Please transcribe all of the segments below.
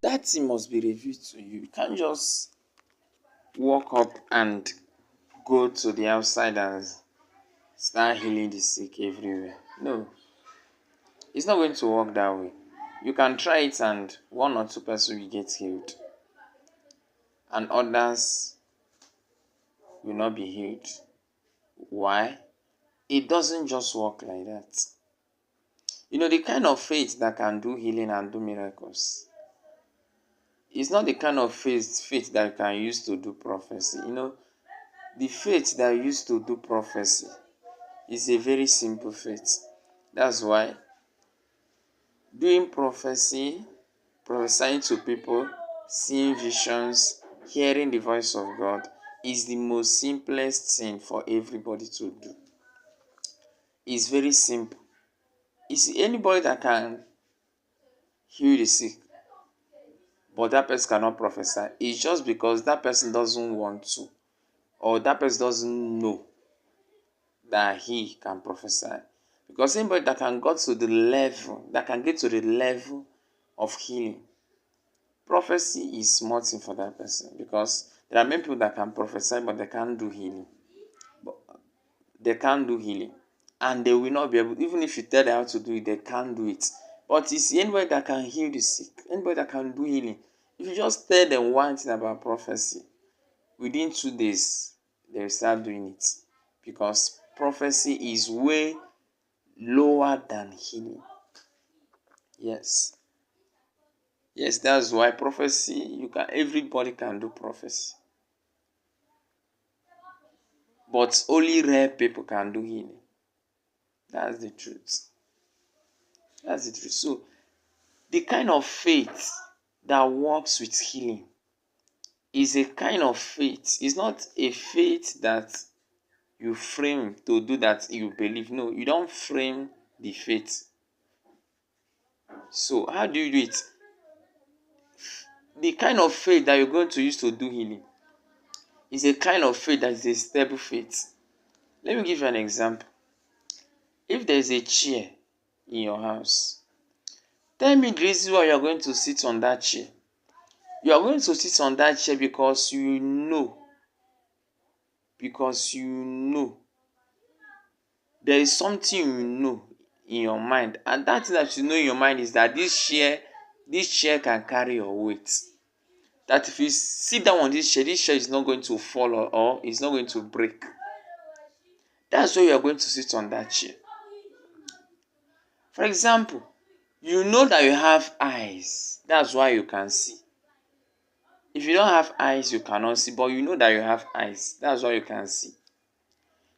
that thing must be revealed to you. You can't just walk up and go to the outside and start healing the sick everywhere. No, it's not going to work that way. You can try it and one or two persons will get healed and others will not be healed. Why? It doesn't just work like that. The kind of faith that can do healing and do miracles is not the kind of faith that you can use to do prophecy. The faith that you use to do prophecy is a very simple faith. That's why doing prophecy, prophesying to people, seeing visions, hearing the voice of God is the most simplest thing for everybody to do. It's very simple. It's anybody that can heal the sick, but that person cannot prophesy. It's just because that person doesn't want to, or that person doesn't know that he can prophesy. Because anybody that can get to the level of healing, prophecy is small thing for that person. Because there are many people that can prophesy, but they can't do healing. They can't do healing, and they will not be able. Even if you tell them how to do it, they can't do it. But it's anybody that can heal the sick, anybody that can do healing. If you just tell them one thing about prophecy, within 2 days they will start doing it, because prophecy is way lower than healing. Yes, that's why prophecy, everybody can do prophecy, but only rare people can do healing. That's the truth. So the kind of faith that works with healing is a kind of faith. It's not a faith that you frame to do that you believe. No, you don't frame the faith. So how do you do it? The kind of faith that you're going to use to do healing is a kind of faith that is a stable faith. Let me give you an example. If there is a chair in your house, tell me the reason why you are going to sit on that chair. You are going to sit on that chair because you know there is something in your mind, and that thing that you know in your mind is that this chair can carry your weight. That if you sit down on this chair is not going to fall or it's not going to break. That's why you are going to sit on that chair. For example, you know that you have eyes. That's why you can see. If you don't have eyes, you cannot see, but you know that you have eyes. That's why you can see.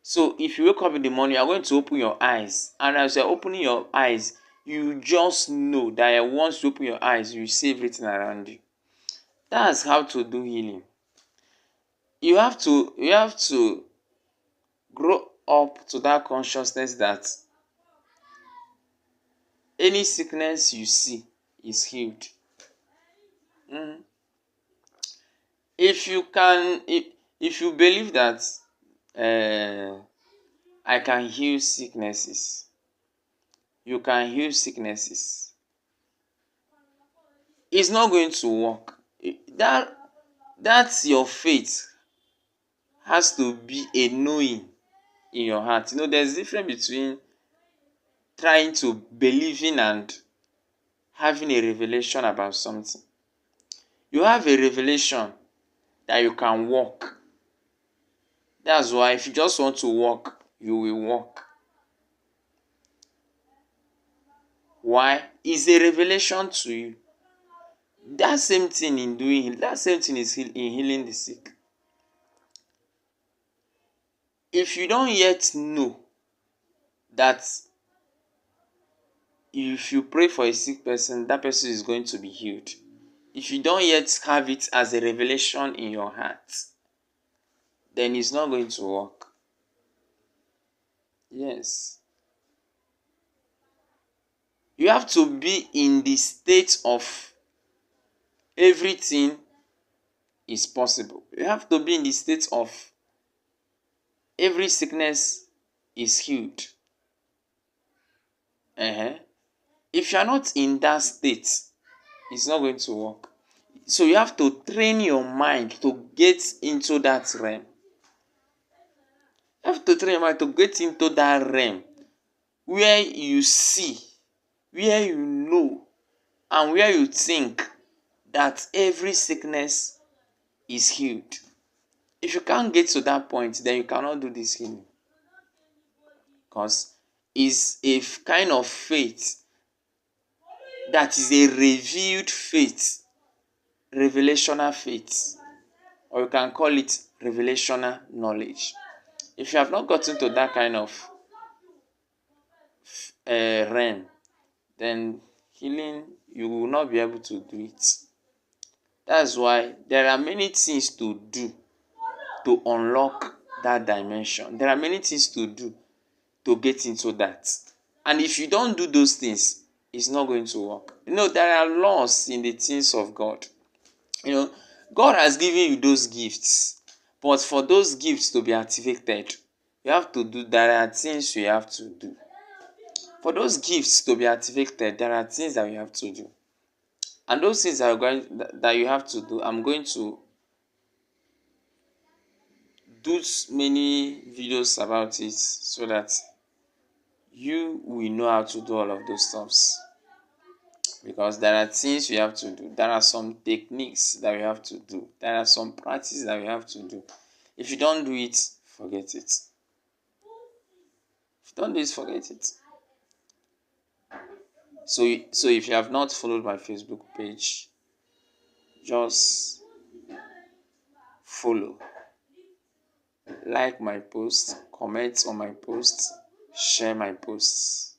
So if you wake up in the morning, you are going to open your eyes. And as you are opening your eyes, you just know that once you open your eyes, you see everything around you. That's how to do healing. You have to grow up to that consciousness that any sickness you see is healed. If you believe that I can heal sicknesses, you can heal sicknesses, it's not going to work. That's your faith has to be a knowing in your heart. There's a difference between trying to believe in and having a revelation about something. You have a revelation that you can walk. That's why if you just want to walk, you will walk. Why? It's a revelation to you. That same thing is in healing the sick. If you don't yet know that if you pray for a sick person, that person is going to be healed. If you don't yet have it as a revelation in your heart, then it's not going to work. Yes. You have to be in the state of everything is possible. You have to be in the state of every sickness is healed. If you are not in that state, it's not going to work. So you have to train your mind to get into that realm. You have to train your mind to get into that realm where you see, where you know, and where you think that every sickness is healed. If you can't get to that point, then you cannot do this healing. Because it's a kind of faith that is a revealed faith, revelational faith, or you can call it revelational knowledge. If you have not gotten to that kind of realm, then healing, you will not be able to do it. That's why there are many things to do to unlock that dimension. There are many things to do to get into that. And if you don't do those things, it's not going to work. There are laws in the things of God. God has given you those gifts, but for those gifts to be activated, there are things you have to do. For those gifts to be activated, there are things that you have to do. And those things that you have to do, I'm going to do many videos about it so that you will know how to do all of those stuffs. Because there are things you have to do. There are some techniques that you have to do. There are some practices that you have to do. If you don't do it, forget it. If you don't do it, forget it. So if you have not followed my Facebook page, just follow. Like my posts, comment on my posts, share my posts.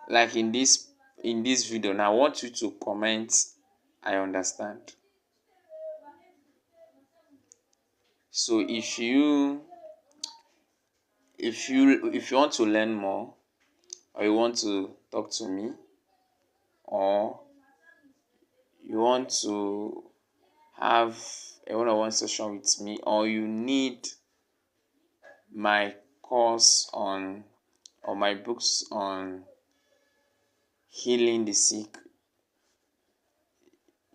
Like in this video, now I want you to comment, I understand. So if you want to learn more, or you want to talk to me, or you want to have a one-on-one session with me, or you need my course or my books on healing the sick,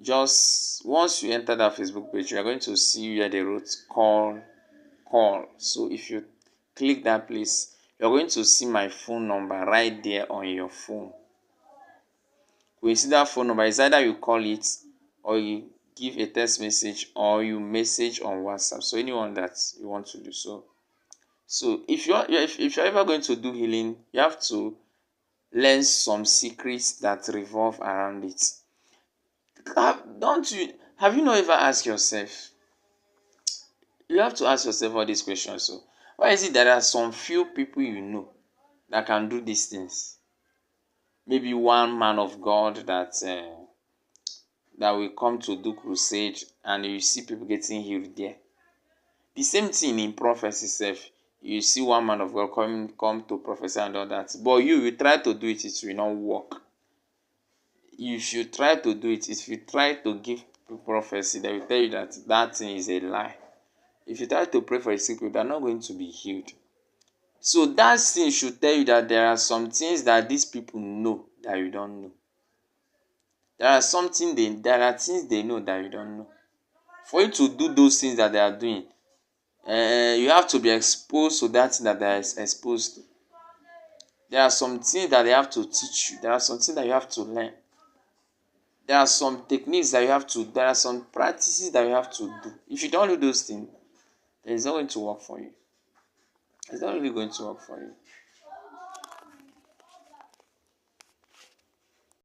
just once you enter that Facebook page, you are going to see where they wrote call. So if you click that place, you're going to see my phone number right there on your phone. When you see that phone number, it's either you call it, or you give a text message, or you message on WhatsApp. So anyone that you want to do so. So if you're ever going to do healing, you have to learn some secrets that revolve around it. Have you not ever asked yourself? You have to ask yourself all these questions. So why is it there are some few people you know that can do these things? Maybe one man of God that will come to do crusade, and you see people getting healed there. The same thing in prophecy itself. You see one man of God come to prophesy and all that, but you try to do it, it will not work. If you try to do it, if you try to give prophecy, they will tell you that thing is a lie. If you try to pray for a sick people, they are not going to be healed. So that thing should tell you that there are some things that these people know that you don't know. There are things they know that you don't know. For you to do those things that they are doing, you have to be exposed to that thing that they are exposed to. There are some things that they have to teach you. There are some things that you have to learn. There are some techniques that you have to. There are some practices that you have to do. If you don't do those things, then it's not going to work for you. It's not really going to work for you.